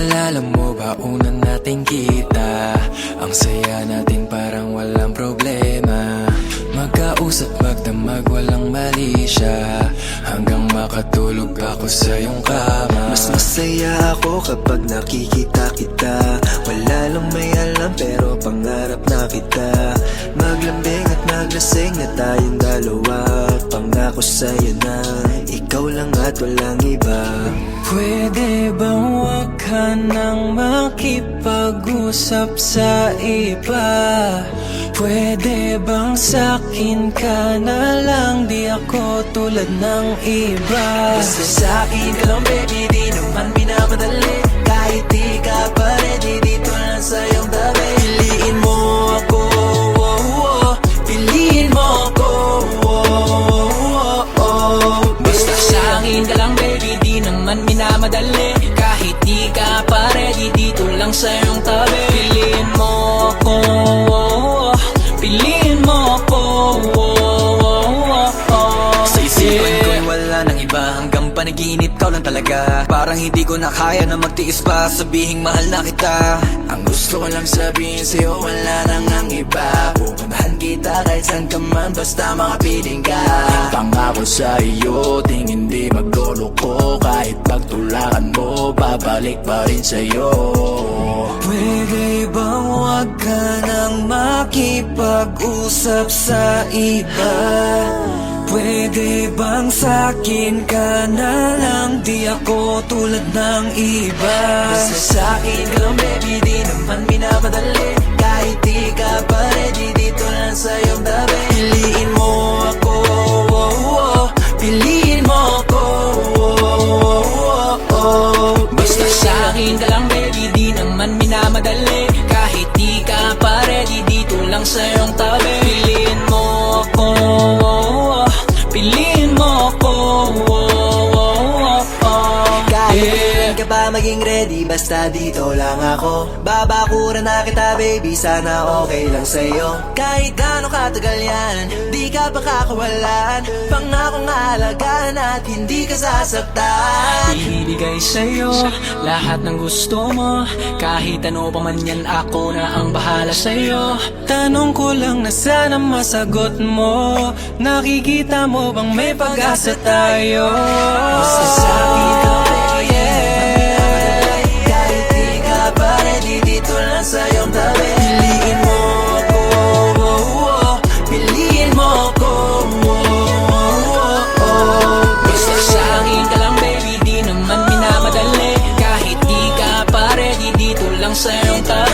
Naalala mo ba una nating kita? Ang saya natin parang walang problema. Magkausap, magdamag, walang mali siya, hanggang makatulog ako sa iyong kama. Mas masaya ako kapag nakikita kita. Wala lang may alam pero pangarap na kita. Maglambing at maglasing na tayong dalawa. Pangako sa'yo na ikaw lang at walang iba. Pwede bang wag ka nang makipag-usap sa iba? Pwede bang sa'kin ka na lang, di ako tulad ng iba? Basta sa'kin ka lang baby, di naman minamadali. Kahit di ka pa ready, dito lang sa iyong tabi. Piliin mo ako, piliin mo ako, Basta sa'kin ka lang baby, di naman minamadali. Kahit di ka pa ready, dito lang sa iyong tabi. Piliin mo ako, piliin mo ako, sa isipan ko'y wala nang iba. Hanggang panaginip ikaw lang talaga. Parang hindi ko na kaya na magtiis pa, sabihing mahal na kita. Ang gusto ko lang sabihin sa'yo, wala nang ang iba. Pupuntahan kita kahit saan ka man, basta makapiling ka. pangako sa iyo, ting hindi magloloko. Kahit pagtulakan mo, babalik pa rin sa'yo. Pwede bang wag ka nang makipag-usap sa iba? Pwede bang sa'kin ka na lang, di ako tulad ng iba? Basta sa'kin ka lang baby, di naman minamadali. Kahit di ka pa ready, dito lang sa iyong tabi. Piliin mo ako, piliin mo ako, Basta sa'kin ka lang baby, di naman minamadali. Kahit di ka pa ready, dito lang sa iyong tabi. Piliin mo ako, piliin mo ako, Kahit ka pa maging ready, basta dito lang ako. Babakuran na kita baby, sana okay lang sa'yo. Kahit gaano katagal yan, di ka pa kakawalan. Pangakong alagaan at hindi ka sasaktan. ibibigay sa'yo lahat ng gusto mo. Kahit ano pa man yan, ako na ang bahala sa'yo. Tanong ko lang na sana masagot mo. Nakikita mo bang may pag-asa tayo? Basta sa'kin ka baby, kahit di ka pa ready, dito lang sa iyong tabi. Piliin mo ako, piliin mo ako, Basta sa'kin ka lang baby, di naman minamadali. Kahit di ka pa ready, dito lang sa iyong tabi.